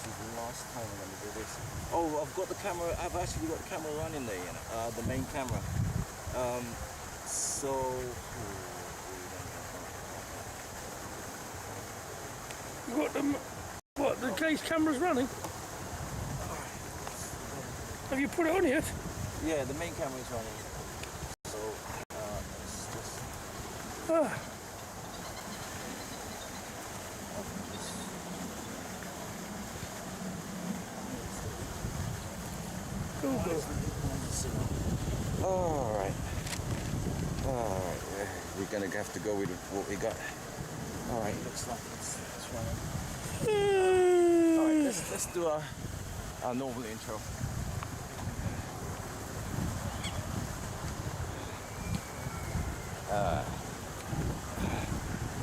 is the last time I'm going to do this. Oh, I've got the camera. I've actually got the camera running there, you know, the main camera. You got the case camera's running? Have you put it on yet? Yeah, the main camera is running. So, let's just... Alright. We're gonna have to go with what we got. Alright, looks like it's running. Alright, let's do our normal intro.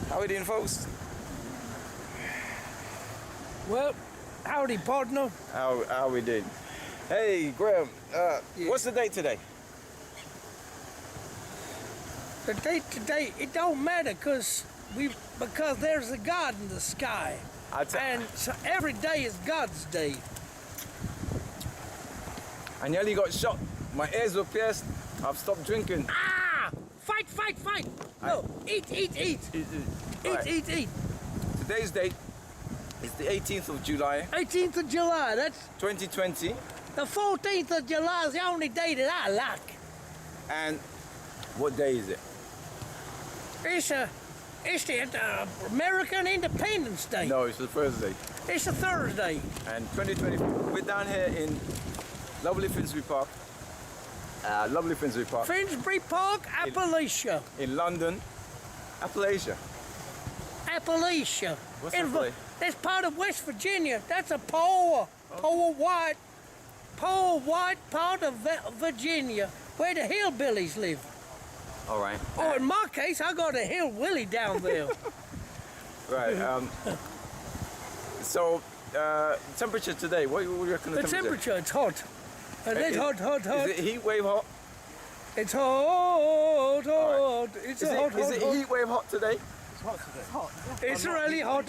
How are we doing, folks? Well, howdy, partner. How we doing? Hey, Graham. Yeah. What's the date today? The date today, it don't matter because there's a God in the sky, and so every day is God's day. I nearly got shot. My ears were pierced. I've stopped drinking. Ah! Fight! No, eat! Eat! Today's date is the 18th of July. 18th of July. That's 2020. the 14th of July is the only day that I like. And what day is it? It's the American Independence Day. No, it's the Thursday. It's a Thursday. And 2020. We're down here in lovely Finsbury Park. Finsbury Park, Appalachia. In London, Appalachia. What's that place? That's part of West Virginia. That's a poor white part of Virginia where the hillbillies live. All right. Or in my case, I got a hillbilly down there. Right. So, temperature today. What do you reckon the temperature? It's hot. It's hot. Is it heat wave hot? It's hot. Right. It's Is it heat wave hot today? It's hot today. It's really hot.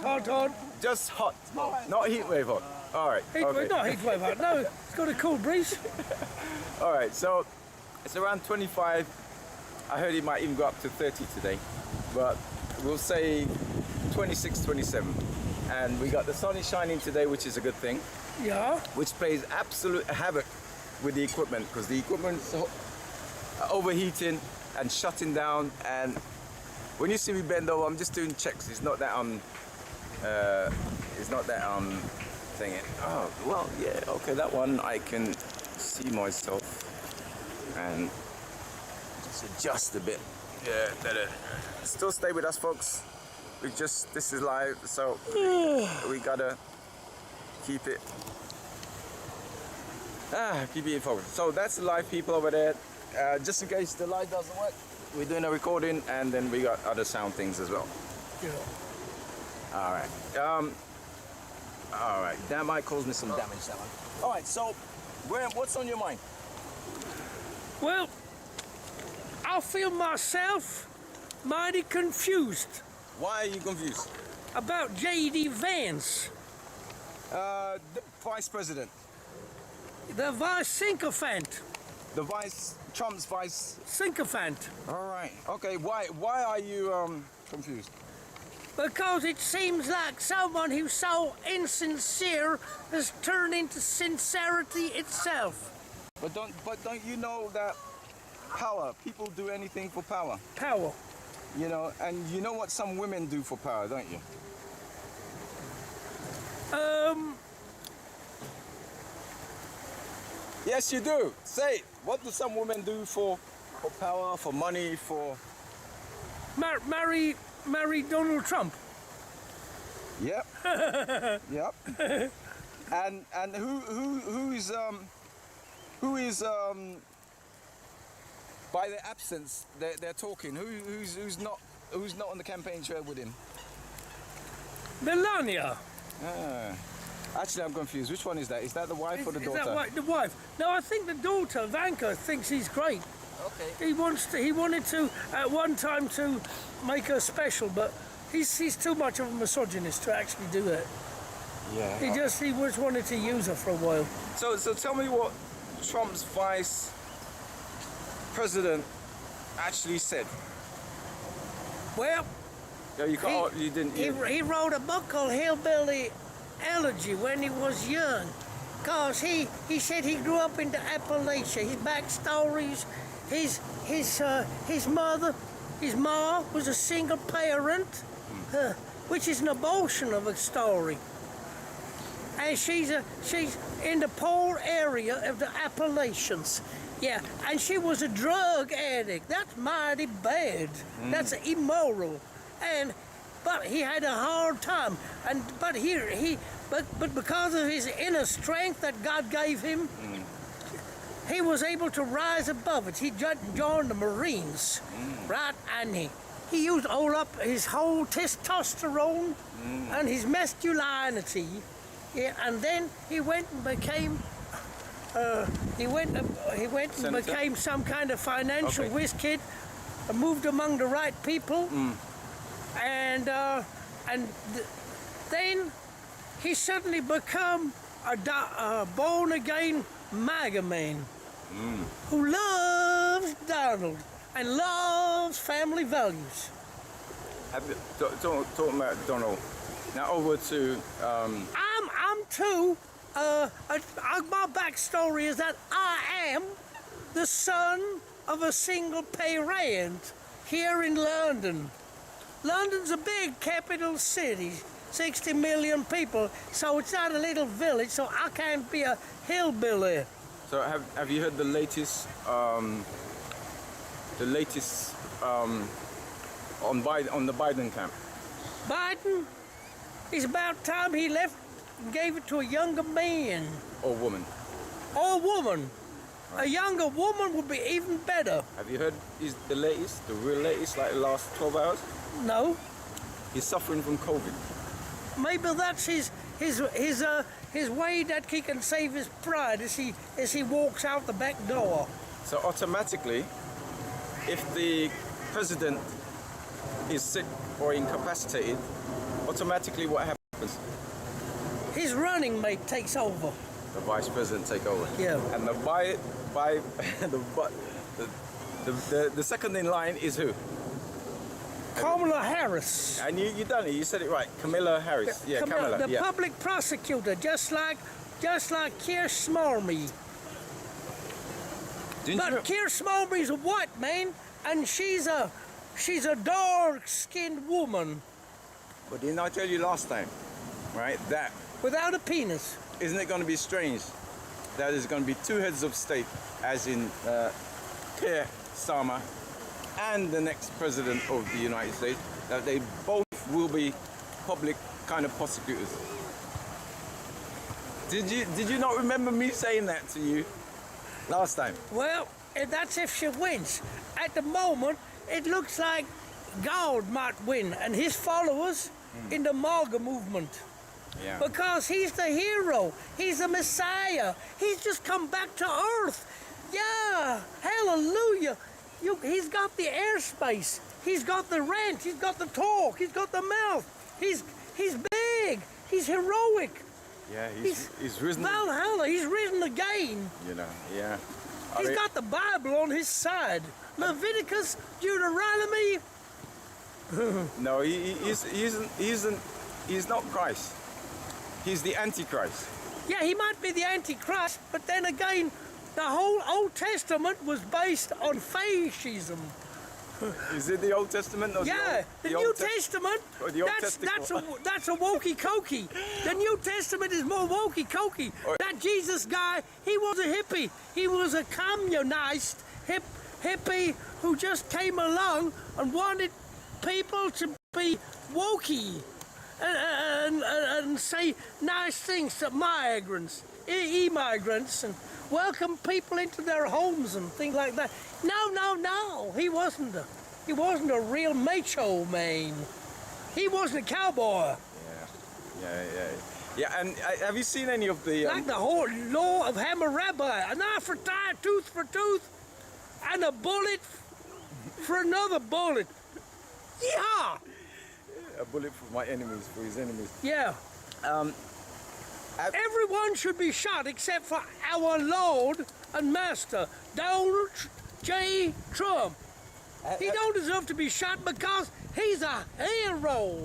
Just hot, not heat wave hot. All right. Not heat wave hot. No, it's got a cool breeze. All right. So it's around 25. I heard it might even go up to 30 today, but we'll say 26, 27. And we got the sun is shining today, which is a good thing. Yeah. Which plays absolute havoc with the equipment because the equipment's overheating and shutting down. And when you see me bend over, I'm just doing checks. It's not that thinking, oh well, yeah, okay, that one I can see myself and just adjust a bit. Yeah, better. Still stay with us, folks. This is live, so we gotta keep it in focus. So that's the live people over there. Just in case the light doesn't work, we're doing a recording and then we got other sound things as well. Yeah. All right. That might cause me some damage, that one. All right, so Graham, what's on your mind? Well, I feel myself mighty confused. Why are you confused? About J.D. Vance. The vice president. The vice sycophant. Trump's vice sycophant. All right. Okay. Why are you confused? Because it seems like someone who's so insincere has turned into sincerity itself. But don't you know that power? People do anything for power. Power. You know, and you know what some women do for power, don't you? Yes, you do. Say it. What do some women do for power, for money, for... Marry Donald Trump. Yep. Yep. And who is by their absence they're talking. Who's not on the campaign trail with him? Melania. Actually, I'm confused. Which one is that? Is that the wife or the daughter? Is that the wife? No, I think the daughter, Vanka, thinks he's great. Okay. He wanted to at one time to make her special, but he's too much of a misogynist to actually do that. Yeah. He just wanted to use her for a while. So tell me what Trump's vice president actually said. Well, Yeah, you didn't. he wrote a book called Hillbilly Elegy when he was young. Cause he said he grew up in the Appalachia. His backstories, his mother, his ma was a single parent, which is an abortion of a story. And she's in the poor area of the Appalachians. Yeah, and she was a drug addict. That's mighty bad. That's immoral. But he had a hard time. But because of his inner strength that God gave him, he was able to rise above it. He joined the Marines, right? And he used all up his whole testosterone and his masculinity. Yeah, and then he went and became became some kind of financial whiz kid, moved among the right people, and then he suddenly become a born-again MAGA man who loves Donald and loves family values. Talking about Donald. Now over to. I'm too. My backstory is that I am the son of a single parent here in London. London's a big capital city, 60 million people, so it's not a little village, so I can't be a hillbilly. So have you heard the latest on the Biden camp? Biden, it's about time he left and gave it to a younger man. Or woman? Or woman. Right. A younger woman would be even better. Have you heard the real latest, like the last 12 hours? No. He's suffering from COVID. Maybe that's his way that he can save his pride as he walks out the back door. So automatically, if the president is sick or incapacitated, automatically what happens? His running mate takes over. The vice president take over. Yeah. And the second in line is who? Kamala Harris. And you done it. You said it right. Kamala Harris. Yeah, Kamala. The public prosecutor, just like Keir Smallby. But Keir Smallby's a white man, and she's a dark-skinned woman. But didn't I tell you last time, right? That without a penis. Isn't it going to be strange that there's going to be two heads of state, as in Keir Starmer and the next president of the United States, that they both will be public kind of prosecutors? Did you not remember me saying that to you last time? Well, that's if she wins. At the moment, it looks like God might win, and his followers in the MAGA movement. Yeah. Because he's the hero. He's the Messiah. He's just come back to earth. Yeah, hallelujah. He's got the airspace. He's got the rent. He's got the talk. He's got the mouth. He's big. He's heroic. Yeah, he's risen. Valhalla. He's risen again. You know, yeah. He's got the Bible on his side. Leviticus, Deuteronomy. No, he's not Christ. He's the Antichrist. Yeah, he might be the Antichrist, but then again, the whole Old Testament was based on fascism. Is it the Old Testament? Or the New Testament, that's a wokey-cokey. The New Testament is more wokey-cokey. That Jesus guy, he was a hippie. He was a communist hippie who just came along and wanted people to be wokey and say nice things to migrants, immigrants, and welcome people into their homes and things like that. No, he wasn't a real macho man. He wasn't a cowboy. Yeah. And have you seen any of the like the whole law of Hammurabi, an eye for eye, tooth for tooth, and a bullet for another bullet. Yeah. A bullet for my enemies, for his enemies. Yeah. Everyone should be shot except for our Lord and Master, Donald J. Trump. He don't deserve to be shot because he's a hero.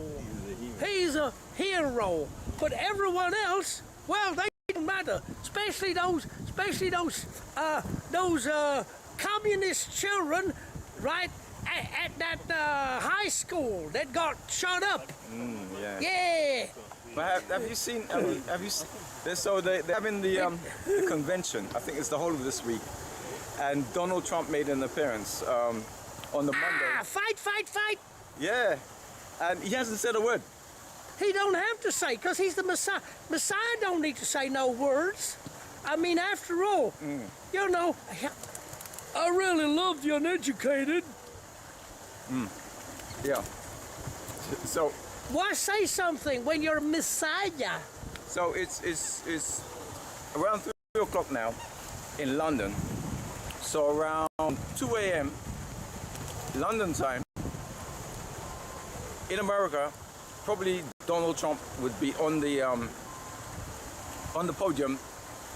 He's a hero. But everyone else, well, they don't matter. Especially those communist children, right, at that high school that got shot up. Yeah. Yeah. But have you seen? So they're having the convention. I think it's the whole of this week, and Donald Trump made an appearance on the Monday. Fight, fight, fight. Yeah, and he hasn't said a word. He don't have to say, because he's the Messiah. Messiah don't need to say no words. I mean, after all, you know, I really love the uneducated. Yeah. So. Why say something when you're a Messiah? So it's around 3 o'clock now in London. So around 2 a.m. London time, in America, probably Donald Trump would be on the podium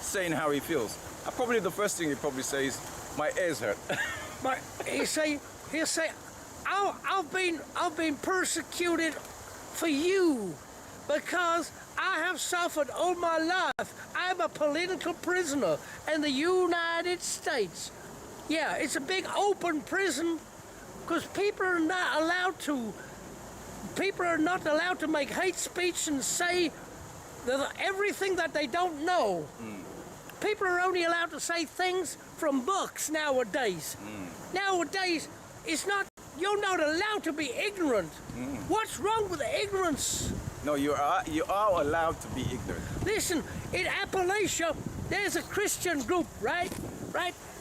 saying how he feels. Probably the first thing he'd probably say is, "My ears hurt." But he'll say, I've been persecuted for you because I have suffered all my life. I'm a political prisoner in the United States. Yeah, it's a big open prison because people are not allowed to make hate speech and say everything that they don't know. People are only allowed to say things from books nowadays. Nowadays, you're not allowed to be ignorant. What's wrong with ignorance? No, you are allowed to be ignorant. Listen, in Appalachia, there's a Christian group, right?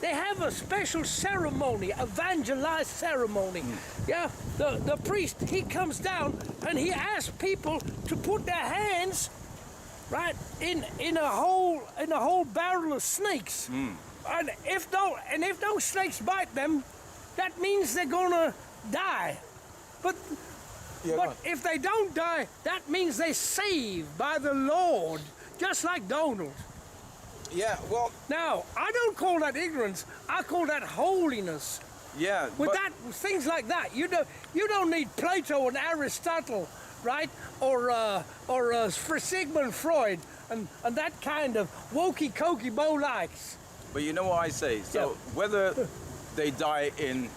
They have a special ceremony, evangelized ceremony. Yeah, the priest, he comes down and he asks people to put their hands, right, in a whole barrel of snakes. And if those snakes bite them, that means they're gonna die. But if they don't die, that means they're saved by the Lord, just like Donald. Yeah, well... Now, I don't call that ignorance. I call that holiness. Yeah, Things like that. You don't need Plato and Aristotle, right? Or for Sigmund Freud and that kind of wokey-cokey bow-likes. But you know what I say? So whether they die in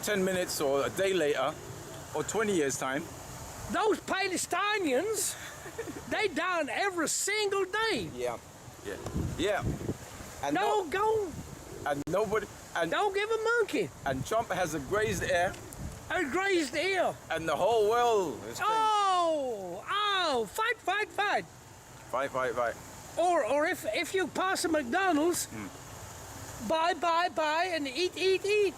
10 minutes or a day later or 20 years time. Those Palestinians, they die every single day. Yeah. And don't give a monkey. And Trump has a grazed ear. A grazed ear. And the whole world is fight. Fight. Or if you pass a McDonald's, buy, and eat.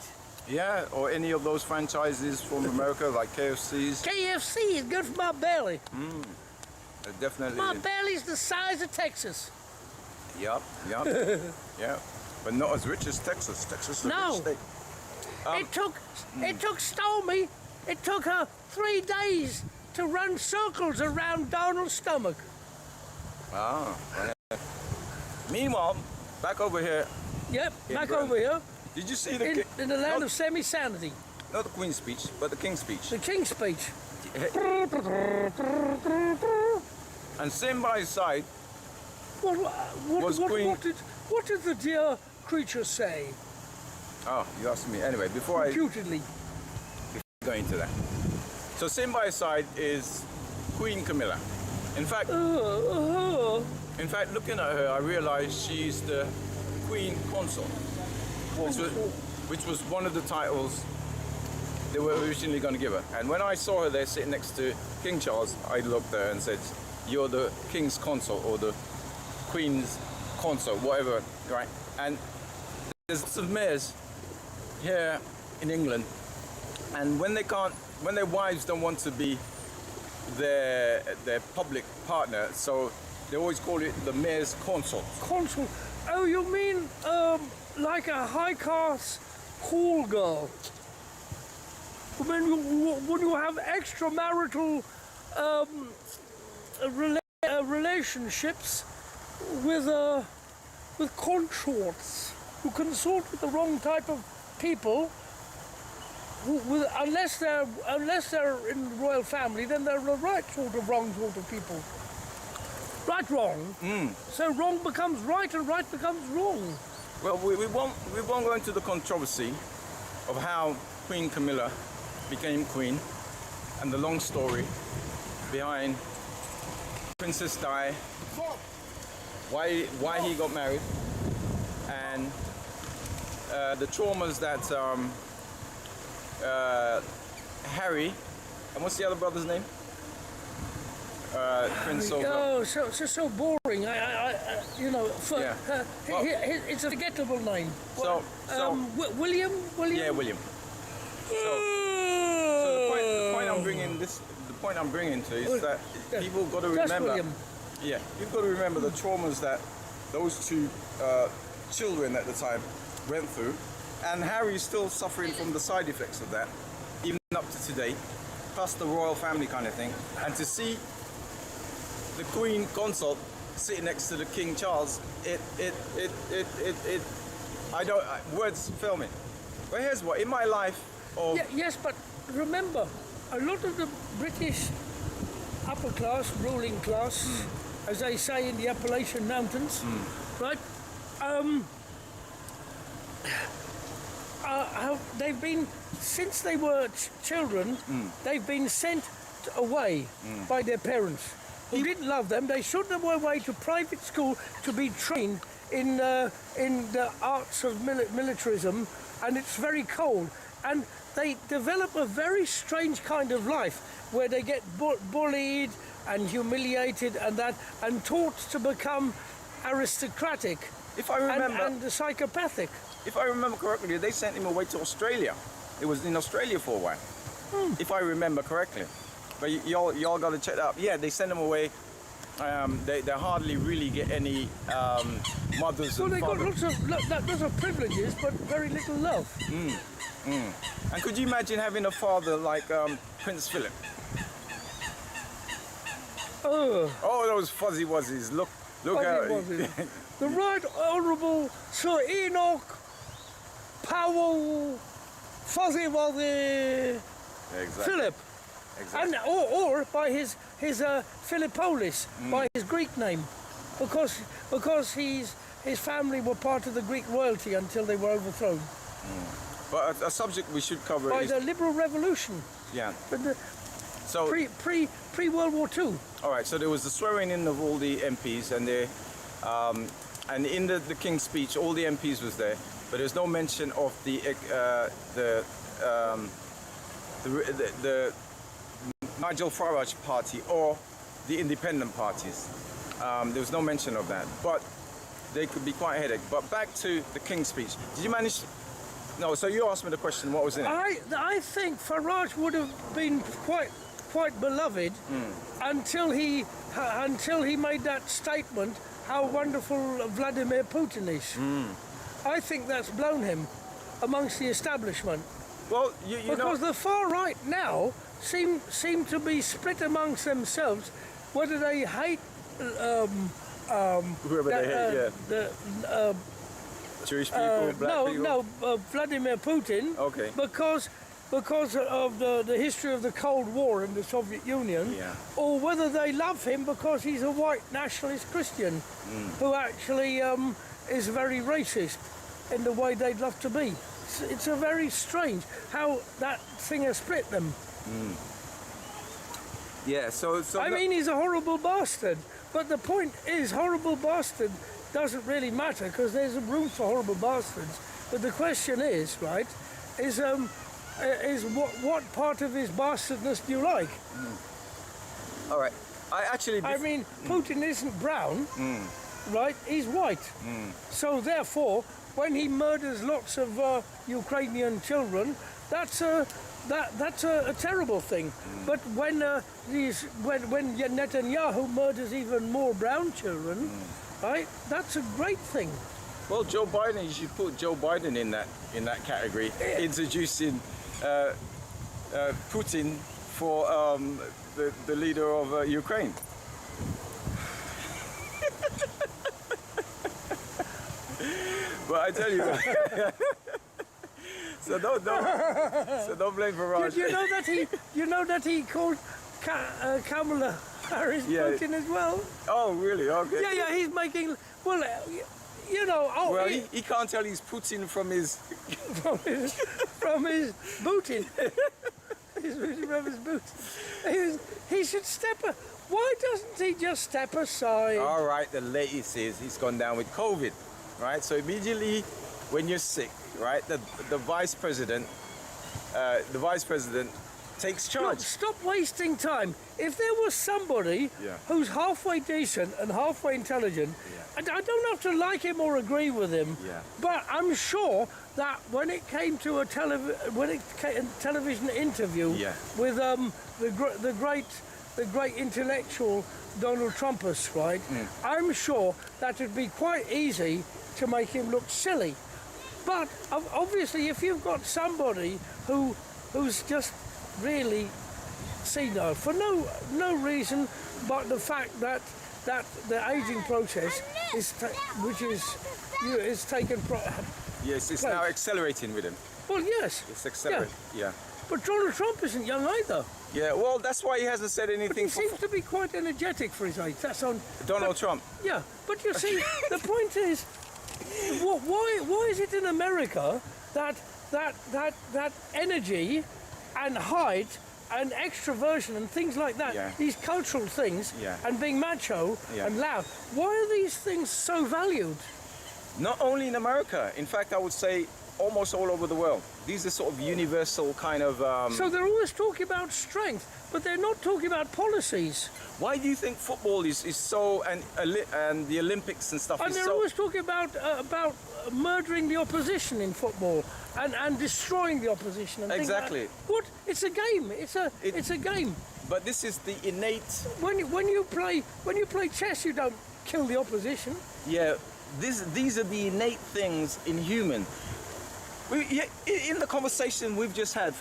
Yeah, or any of those franchises from America, like KFC's. KFC is good for my belly. Definitely. My belly's the size of Texas. Yup. Yeah, but not as rich as Texas. Texas is a rich state. It took Stormy, it took her 3 days to run circles around Donald's stomach. Meanwhile, back over here. Yep, back over here. Did you see in the land of semi-sanity? Not the Queen's speech, but the King's speech. The King's speech. And sitting by his side what did the dear creature say? Oh, you asked me. Anyway, before I go into that. So sitting by his side is Queen Camilla. In fact, looking at her, I realized she's the Queen Consort, which was one of the titles they were originally going to give her. And when I saw her there sitting next to King Charles, I looked at her and said, "You're the King's Consort or the Queen's Consort, whatever, right?" And there's lots of mayors here in England, and when their wives don't want to be their public partner, so they always call it the mayor's consort. Consort? Oh, you mean like a high-class call girl? When you have extramarital relationships with consorts who consort with the wrong type of people. Unless they're in the royal family, then they're the right sort of wrong sort of people. Right, wrong. So wrong becomes right, and right becomes wrong. Well, we won't go into the controversy of how Queen Camilla became queen, and the long story behind Princess Di, why he got married, and the traumas that Harry, and what's the other brother's name? Prince of... Oh, so boring. You know, it's a forgettable name. So William? Yeah, William. So the point I'm bringing to is that people got to remember. Yeah, you've got to remember the traumas that those two children at the time went through, and Harry's still suffering from the side effects of that, even up to today, plus the royal family kind of thing. And to see the Queen Consort sitting next to the King Charles, words fail me. But here's what, in my life of... Yes, but remember, a lot of the British upper class, ruling class, as they say in the Appalachian Mountains, right? They've been, since they were children, they've been sent away by their parents who didn't love them. They sent them away to private school to be trained in the arts of militarism, and it's very cold. And they develop a very strange kind of life where they get bullied and humiliated and taught to become aristocratic. If I remember, and psychopathic. If I remember correctly, they sent him away to Australia. It was in Australia for a while, if I remember correctly. But y'all got to check that out. Yeah, they sent him away. They hardly really get any mothers and fathers. Well, they got lots of privileges, but very little love. And could you imagine having a father like Prince Philip? Oh, those fuzzy wuzzies. Look out. The Right Honourable Sir Enoch Powell Fuzzy Wuzzy Philip. Exactly. And, or by his Philippolis, by his Greek name, because his family were part of the Greek royalty until they were overthrown. But a subject we should cover by is the liberal revolution. Yeah. But so pre World War II. All right. So there was the swearing in of all the MPs, and and in the King's speech, all the MPs was there, but there's no mention of the Nigel Farage party or the independent parties. There was no mention of that, but they could be quite a headache. But back to the King's speech. Did you manage? No. So you asked me the question. What was in it? I think Farage would have been quite beloved until he made that statement. How wonderful Vladimir Putin is. I think that's blown him amongst the establishment. Well, you because the far right now seem to be split amongst themselves, whether they hate whoever they hate, the Jewish people, black people. No, Vladimir Putin. Okay. Because of the history of the Cold War in the Soviet Union, or whether they love him because he's a white nationalist Christian who actually is very racist in the way they'd love to be. It's a very strange how that thing has split them. Yeah, so I mean, he's a horrible bastard, but the point is, horrible bastard doesn't really matter because there's room for horrible bastards. But the question is, right, is what part of his bastardness do you like? All right. I mean, Putin isn't brown, right? He's white. So therefore, when he murders lots of Ukrainian children, that's a terrible thing. But when Netanyahu murders even more brown children, right? That's a great thing. Well, Joe Biden, you should put Joe Biden in that category, introducing Putin for the leader of Ukraine. But I tell you, so don't blame for Raj. You know that he called Kamala Harris Putin as well. Oh, really? Okay. Yeah, he's making. Well, you know. Oh, well, he can't tell he's Putin from his from his booting. From his boots. He should step. Why doesn't he just step aside? All right. The latest is he's gone down with COVID, right? So immediately when you're sick, right, the vice president takes charge. Look, stop wasting time. If there was somebody who's halfway decent and halfway intelligent, I don't have to like him or agree with him, but I'm sure that when it came to a television interview with the great intellectual Donald Trumpus, right? I'm sure that it'd be quite easy to make him look silly. But obviously, if you've got somebody who's just really senile for no reason but the fact that the aging process is taken yes, it's now accelerating with him. Well, yes, it's accelerating. Yeah. But Donald Trump isn't young either. Yeah, well, that's why he hasn't said anything. But he seems to be quite energetic for his age. That's on Donald Trump. Yeah, but you see, the point is, why is it in America that energy and height and extroversion and things like that, these cultural things, and being macho and loud, why are these things so valued? Not only in America, in fact, I would say almost all over the world. These are sort of universal kind of... So they're always talking about strength, but they're not talking about policies. Why do you think football is so, and the Olympics and stuff and is they're so... always talking about murdering the opposition in football and destroying the opposition. And exactly. Like what? It's a game. It's a game. But this is the innate... When you play chess, you don't kill the opposition. Yeah, these are the innate things in human. In the conversation we've just had...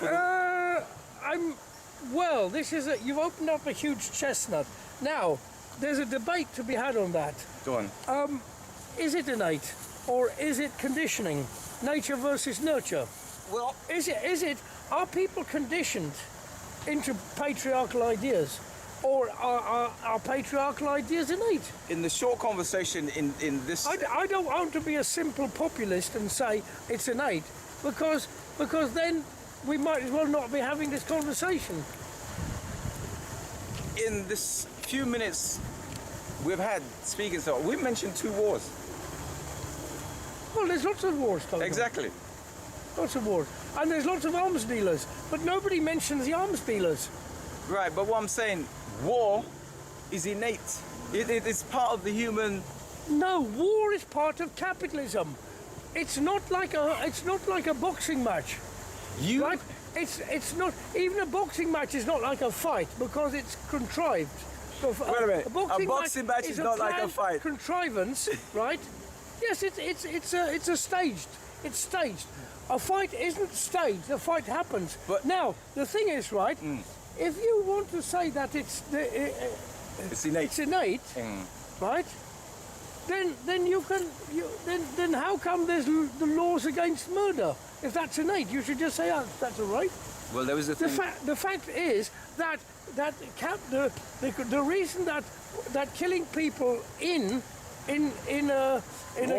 you've opened up a huge chestnut. Now, there's a debate to be had on that. Go on. Is it innate or is it conditioning? Nature versus nurture. Well, are people conditioned into patriarchal ideas, or are patriarchal ideas innate? In the short conversation in this... I don't want to be a simple populist and say it's innate, because then we might as well not be having this conversation. In this few minutes we've had speaking, so we've mentioned 2 wars. Well, there's lots of wars, Tony. Exactly. Lots of wars. And there's lots of arms dealers, but nobody mentions the arms dealers. Right, but what I'm saying, war is innate. It's part of the human... No, war is part of capitalism. It's not like a boxing match. Right? It's not, even a boxing match is not like a fight because it's contrived. So wait a minute, a boxing match is not like a fight. Contrivance, right? Yes, it's staged. A fight isn't staged. A fight happens. But now the thing is, right? If you want to say that it's innate, right? Then you can. Then how come there's the laws against murder? If that's innate, you should just say, "Oh, that's all right." Well, there was a thing. The fact is that the reason that killing people in a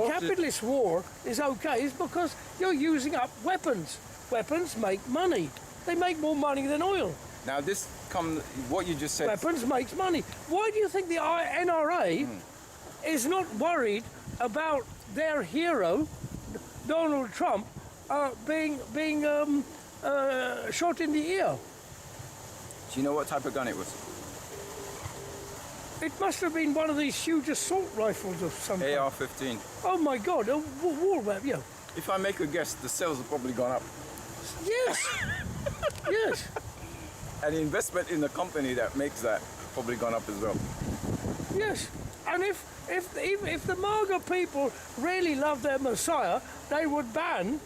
capitalist war is okay is because you're using up weapons. Weapons make money. They make more money than oil. Now what you just said. Weapons makes money. Why do you think the NRA is not worried about their hero, Donald Trump, being shot in the ear? Do you know what type of gun it was? It must have been one of these huge assault rifles of some kind. AR-15. Oh my God, a war weapon, yeah. If I make a guess, the sales have probably gone up. Yes, yes. And the investment in the company that makes that probably gone up as well. Yes, and if the MAGA people really love their Messiah, they would ban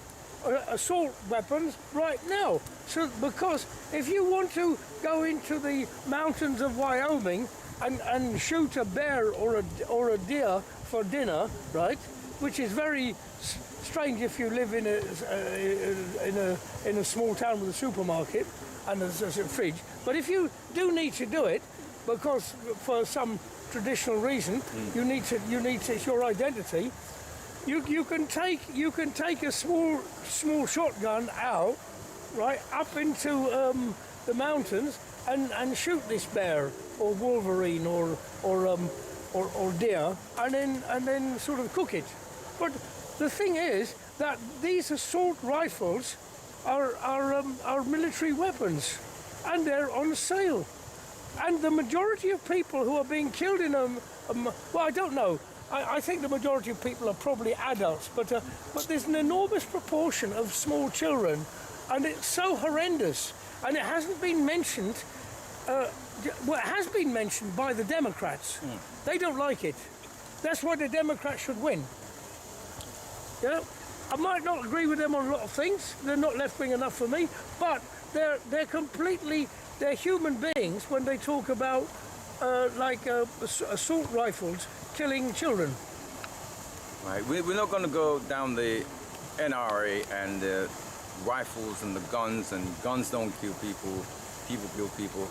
assault weapons right now. So because if you want to go into the mountains of Wyoming and shoot a bear or a deer for dinner, right? which is very strange if you live in a small town with a supermarket and a fridge. But if you do need to do it, because for some traditional reason you need to, it's your identity. You can take a small shotgun out, right, up into the mountains and shoot this bear or wolverine or deer, and then sort of cook it. But the thing is that these assault rifles are military weapons, and they're on sale. And the majority of people who are being killed in them, well, I don't know. I think the majority of people are probably adults, but there's an enormous proportion of small children, and it's so horrendous. And it hasn't been mentioned. Well, it has been mentioned by the Democrats. They don't like it. That's why the Democrats should win. Yeah, I might not agree with them on a lot of things. They're not left-wing enough for me, but they're human beings when they talk about assault rifles killing children. Right, we're not going to go down the NRA and the rifles and the guns don't kill people, people kill people.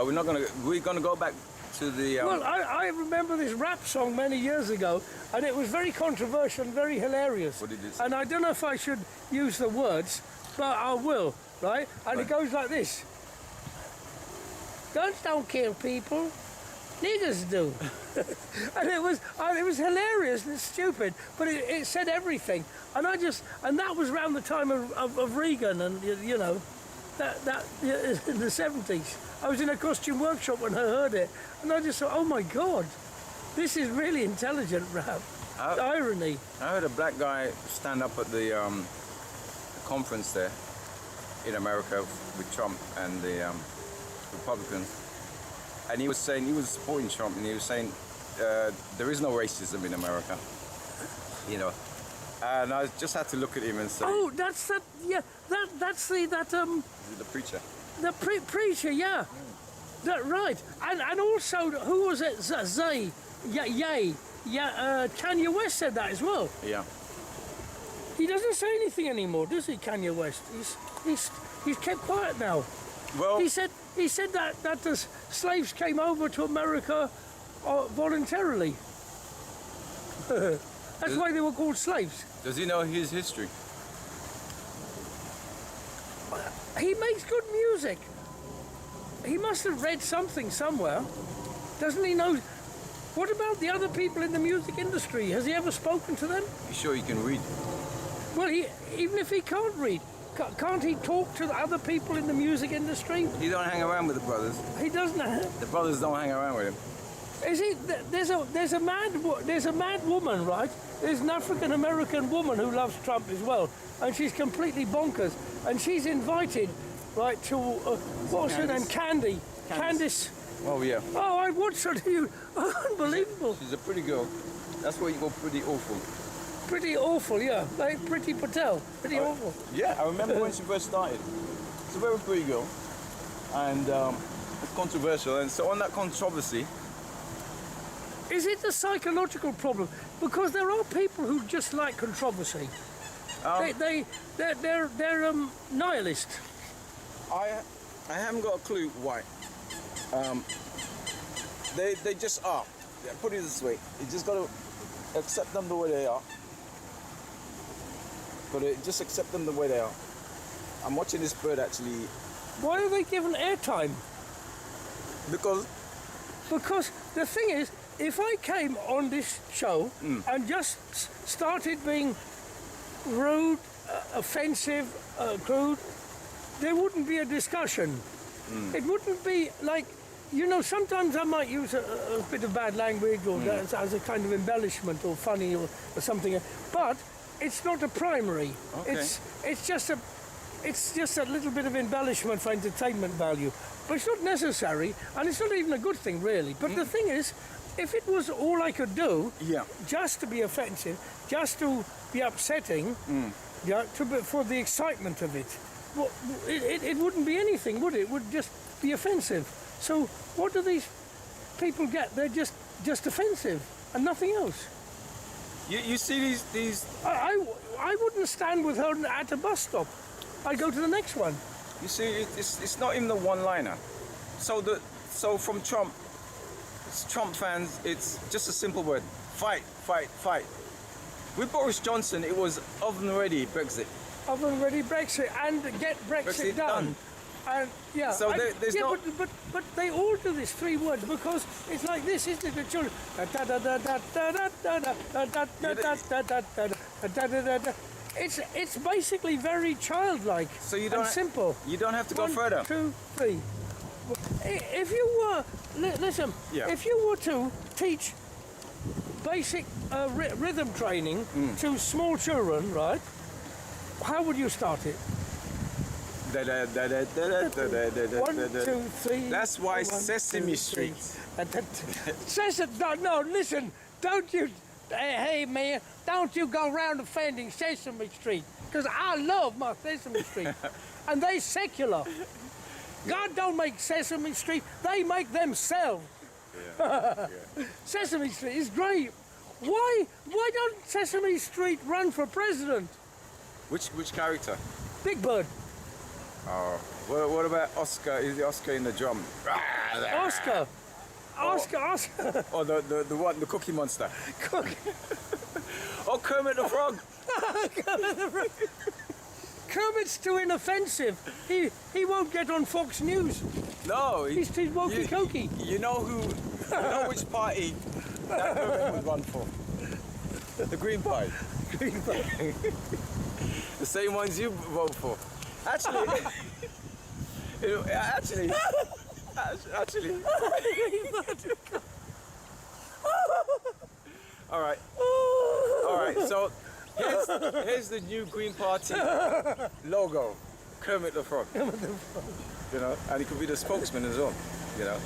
We're going to go back to the... Well, I remember this rap song many years ago, and it was very controversial and very hilarious. What did it say? And I don't know if I should use the words, but I will, right? And it goes like this. Guns don't kill people, niggers do. And it was hilarious and stupid, but it said everything. And that was around the time of Reagan, and you know, that in the 70s. I was in a costume workshop when I heard it, and I just thought, oh my God, this is really intelligent rap. Irony. I heard a black guy stand up at the conference there in America with Trump and the Republicans, and he was supporting Trump, and he was saying there is no racism in America, you know. And I just had to look at him and say, oh, that's the preacher. The preacher, yeah. That right. And also, who was it? Kanye West said that as well. Yeah. He doesn't say anything anymore, does he, Kanye West? He's kept quiet now. Well, he said that the slaves came over to America voluntarily. That's why they were called slaves. Does he know his history? He makes good music. He must have read something somewhere. Doesn't he know? What about the other people in the music industry? Has he ever spoken to them? You sure he can read? Well, even if he can't read, can't he talk to the other people in the music industry? He don't hang around with the brothers. He doesn't. The brothers don't hang around with him. Is he? There's a mad woman, right? There's an African American woman who loves Trump as well, and she's completely bonkers. And she's invited, right, to what's her name? Candice. Oh yeah. Oh, I watched her. Unbelievable. She's a pretty girl. That's why you go pretty awful. Pretty awful, yeah. Like Pretty Patel. Pretty awful. Yeah, I remember when she first started. She's a very pretty girl, and it's controversial. And so on that controversy. Is it a psychological problem? Because there are people who just like controversy. They're nihilist. I haven't got a clue why. They just are. Yeah, put it this way: you just got to accept them the way they are. Got to just accept them the way they are. I'm watching this bird actually. Why are they given airtime? Because the thing is, if I came on this show and just started being rude, offensive, crude, there wouldn't be a discussion. It wouldn't be like, you know, sometimes I might use a bit of bad language or as a kind of embellishment or funny or something, but it's not a primary. Okay. It's just a little bit of embellishment for entertainment value. But it's not necessary, and it's not even a good thing, really. But the thing is, if it was all I could do, just to be offensive, just to be upsetting, for the excitement of it, well, it wouldn't be anything, would it? It would just be offensive. So what do these people get? They're just offensive and nothing else. You see these. I wouldn't stand with her at a bus stop. I'd go to the next one. You see, it's not even the one-liner. So from Trump fans, it's just a simple word: fight, fight, fight. With Boris Johnson, it was oven-ready Brexit. Oven-ready Brexit and get Brexit done. And yeah, so there's yeah, no... but they all do this 3 words because it's like this, isn't it? The children. It's basically very childlike. So you don't and simple. You don't have to go 1, further. 2, 3. If you were listen, if you were to teach basic rhythm training to small children, right? How would you start it? 1, 2, 3. That's why Sesame Street. No, listen, don't you, hey man, don't you go around offending Sesame Street, because I love my Sesame Street, and they secular. God don't make Sesame Street, they make themselves. Sesame Street is great. Why don't Sesame Street run for president? Which character? Big Bird. Oh, what about Oscar? Is the Oscar in the drum? Oscar. Or the one, the Cookie Monster. Or Kermit the Frog. Kermit's too inoffensive. He won't get on Fox News. No, he's too wokey-cokey. You know which party that Kermit would run for? The Green Party. Green Party. The same ones you vote for. Actually, All right. So here's the new Green Party logo, Kermit the Frog. You know, and he could be the spokesman as well. You know.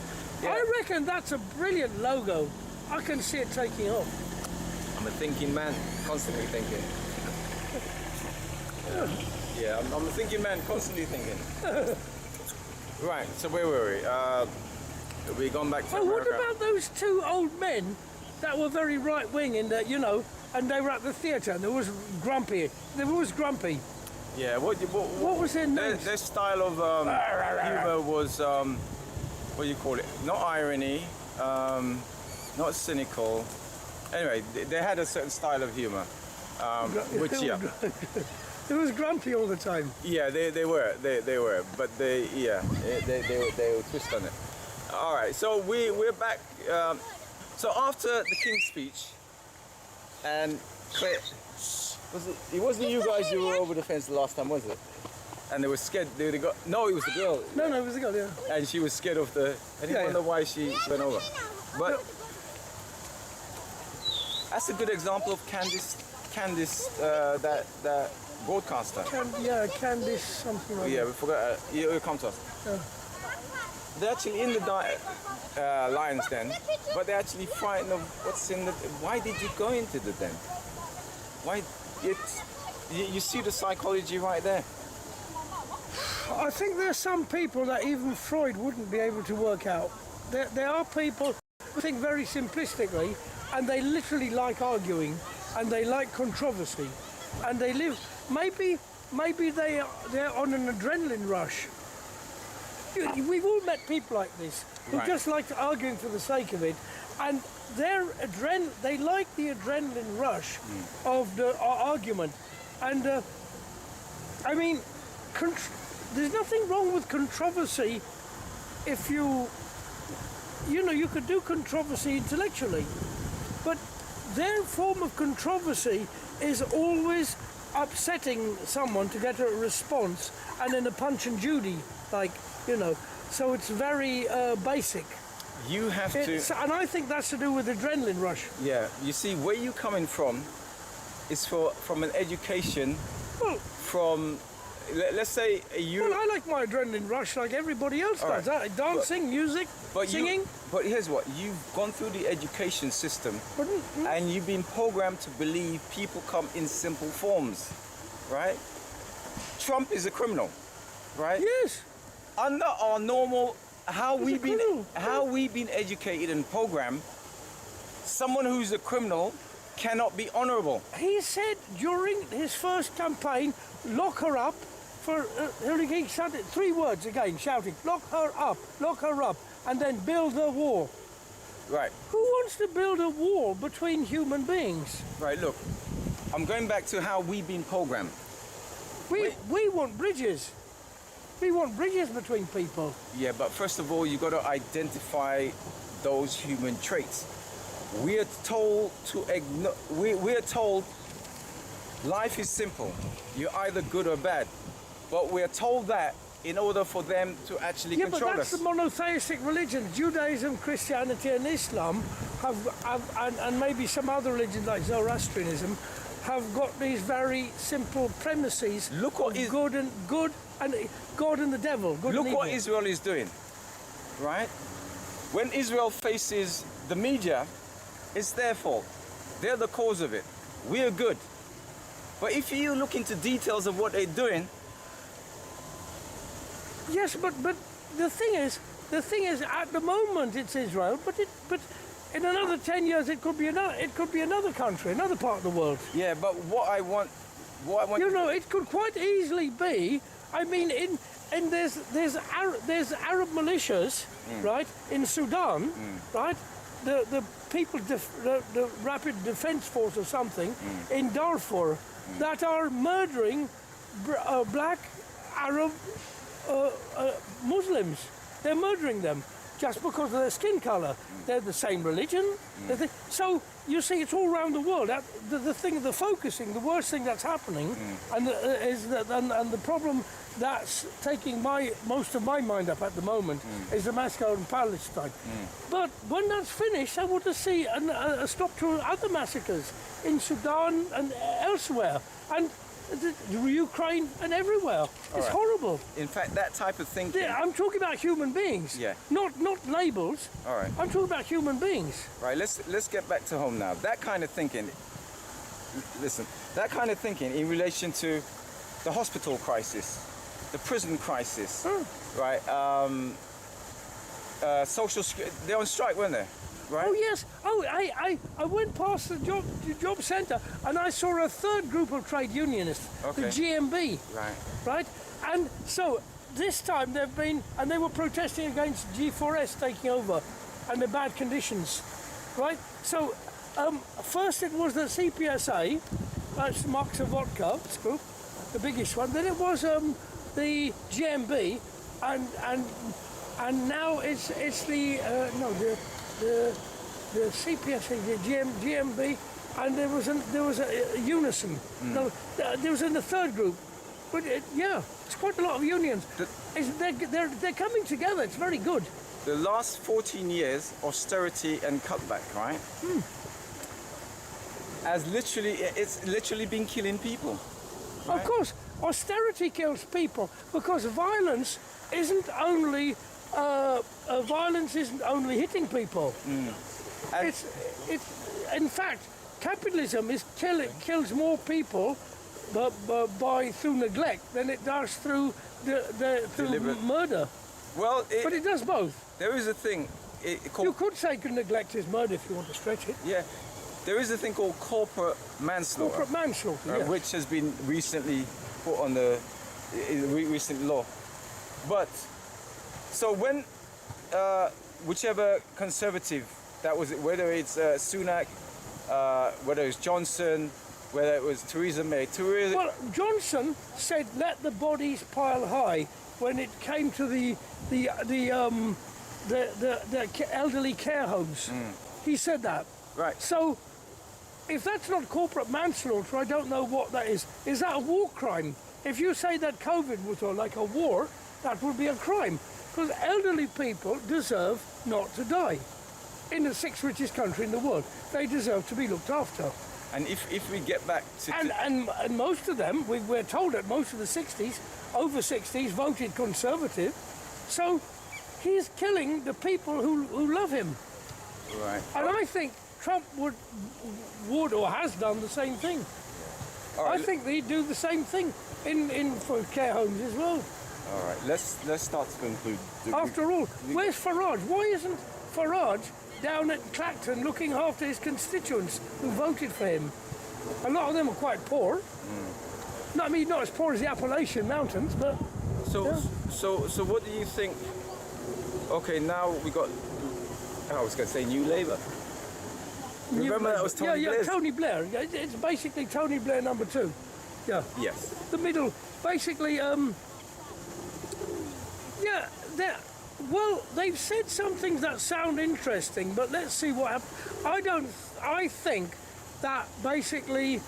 Yeah. I reckon that's a brilliant logo. I can see it taking off. I'm a thinking man, constantly thinking. Yeah, I'm a thinking man, constantly thinking. Right, so where were we? We gone back to America. What about those 2 old men that were very right-wing in that, you know, and they were at the theatre and there was Grumpy. Yeah, what was their name? Their style of humour was, what do you call it? Not irony, not cynical. Anyway, they had a certain style of humour, which, yeah. It was grumpy all the time. Yeah, they were, but they were twist on it. All right, so we're back. So after the King's speech, and it wasn't you guys who were over the fence the last time, was it? And they were scared. No, it was the girl. No, it was the girl. Yeah. And she was scared of the. I didn't wonder why she went over. But that's a good example of Candice, that broadcaster. Candice something like that. Yeah, we forgot. You come to us. Yeah. They're actually in the lion's den, but they're actually frightened of what's in the. Why did you go into the den? Why? You see the psychology right there. I think there's some people that even Freud wouldn't be able to work out. There are people who think very simplistically, and they literally like arguing, and they like controversy, and they live. Maybe they're on an adrenaline rush. We've all met people like this who just like arguing for the sake of it, and they like the adrenaline rush of the argument. And I mean, there's nothing wrong with controversy if you could do controversy intellectually, but their form of controversy is always upsetting someone to get a response, and then a Punch and Judy, so it's very basic. You have to... And I think that's to do with adrenaline rush. Yeah, you see, where you're coming from is from an education, from, let's say you... Well, I like my adrenaline rush like everybody else does. Dancing, music, singing. But here's what, you've gone through the education system and you've been programmed to believe people come in simple forms, right? Trump is a criminal, right? Yes. Under our normal, how we've been educated and programmed, someone who's a criminal cannot be honourable. He said during his first campaign, lock her up for, he said it 3 words again, shouting, lock her up, and then build a wall. Right. Who wants to build a wall between human beings? Right, look, I'm going back to how we've been programmed. We want bridges. We want bridges between people. Yeah, but first of all, you got to identify those human traits. We're told we're told life is simple. You're either good or bad. But we're told that in order for them to actually control us. Yeah, but that's the monotheistic religions. Judaism, Christianity and Islam and maybe some other religions like Zoroastrianism have got these very simple premises. Look what is good and God and the devil. Good look and what evil. Israel is doing, right? When Israel faces the media, it's their fault. They're the cause of it. We are good. But if you look into details of what they're doing, yes, but the thing is, at the moment it's Israel, but in another 10 years it could be another country, another part of the world. yeah. But what I want. You know, it could quite easily be. I mean, there's Arab militias, right, in Sudan, right? The people, the Rapid Defense Force or something in Darfur that are murdering black Arab Muslims. They're murdering them just because of their skin color. They're the same religion. So you see, it's all around the world. The focusing, the worst thing that's happening, and the problem that's taking most of my mind up at the moment is the massacre in Palestine. But when that's finished, I want to see a stop to other massacres in Sudan and elsewhere, and Ukraine and everywhere. It's horrible. In fact, that type of thinking. Yeah, I'm talking about human beings. Yeah. Not labels. All right. I'm talking about human beings. Right. Let's get back to home now. That kind of thinking. Listen. That kind of thinking in relation to the hospital crisis, the prison crisis, right? Social. They're on strike, weren't they? Right? Oh yes. Oh, I went past the job centre and I saw a third group of trade unionists, the GMB. Right. Right. And so this time they've been, and they were protesting against G4S taking over and the bad conditions. Right. So first it was the CPSA, that's Max Vodka group, the biggest one. Then it was the GMB, and now it's the the CPSA, the GMB, and there was a Unison. No, there was in the third group, but it's quite a lot of unions. They're coming together. It's very good. The last 14 years, austerity and cutback, right? It's literally been killing people. Right? Of course, austerity kills people because violence isn't only hitting people. It's in fact, capitalism kills more people through neglect than it does through murder. Well, but it does both. There is a thing. You could say neglect is murder if you want to stretch it. Yeah, there is a thing called corporate manslaughter. Corporate manslaughter, yes. Which has been recently put on the recent law. But so when whichever conservative that was, whether it's Sunak, whether it's Johnson, whether it was Theresa May. Well, Johnson said let the bodies pile high when it came to the elderly care homes. He said that. Right. So if that's not corporate manslaughter, I don't know what that is. Is that a war crime? If you say that COVID was like a war, that would be a crime. Because elderly people deserve not to die. In the 6th richest country in the world, they deserve to be looked after. And if we get back to... And most of them, we're told that most of the 60s, over 60s, voted Conservative. So he's killing the people who love him. Right. And I think Trump would or has done the same thing. Right. I think they'd do the same thing for care homes as well. All right, let's start to conclude. After all, where's Farage? Why isn't Farage down at Clacton looking after his constituents who voted for him. A lot of them are quite poor. No, I mean, not as poor as the Appalachian Mountains, but... So, yeah. so what do you think? Okay, now we got... I was going to say New Labour. Remember that was Tony Blair? Yeah, Tony Blair. Yeah, it's basically Tony Blair number 2. Yeah. Yes. The middle, basically, yeah, well, they've said some things that sound interesting, but let's see what happens. I think that basically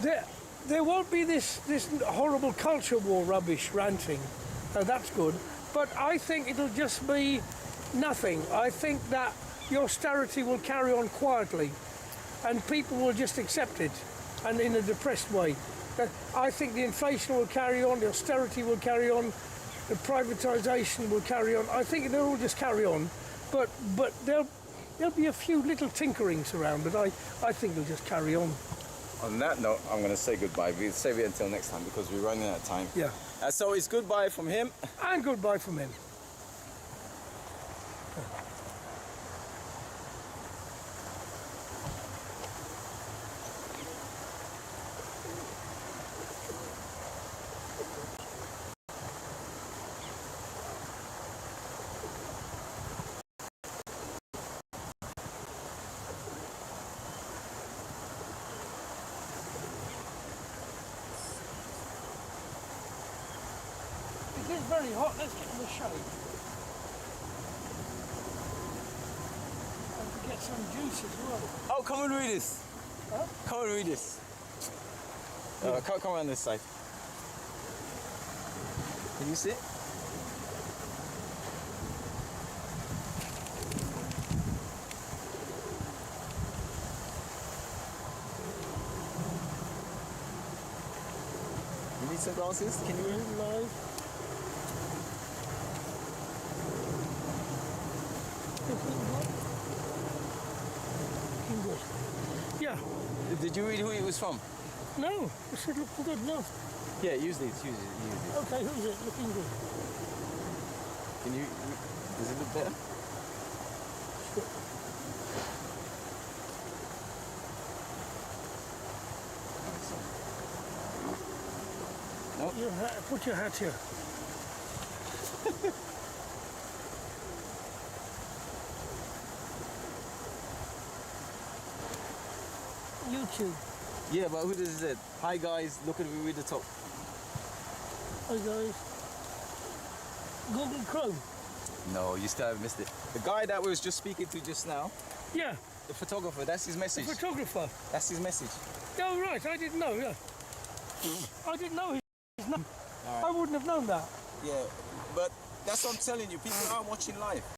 there won't be this horrible culture war rubbish ranting. That's good. But I think it'll just be nothing. I think that the austerity will carry on quietly and people will just accept it, and in a depressed way. I think the inflation will carry on, the austerity will carry on, the privatisation will carry on. I think they'll all just carry on, but there'll be a few little tinkerings around, but I think they'll just carry on. On that note, I'm going to say goodbye. We'll save it until next time because we're running out of time. Yeah. So it's goodbye from him. And goodbye from him. It is very hot. Let's get in the shade. And to get some juice as well. Oh, come and read this. Huh? Come and read this. Come around this side. Can you see it? You need some glasses? Can you read it live? Yeah. Did you read who it was from? No, it should look good, no. Yeah, use these. Use it. Okay, who's it? Looking good. Can you? Does it look better? No. Your hat, put your hat here. YouTube. Yeah, but who does it? Hi guys, look at me with the top. Hi guys. Google Chrome. No, you still haven't missed it. The guy that we was just speaking to just now, Yeah, the photographer, that's his message. the photographer. That's his message. Oh right, I didn't know. Yeah, I didn't know his name. All right. I wouldn't have known that. Yeah, but that's what I'm telling you. People are watching live.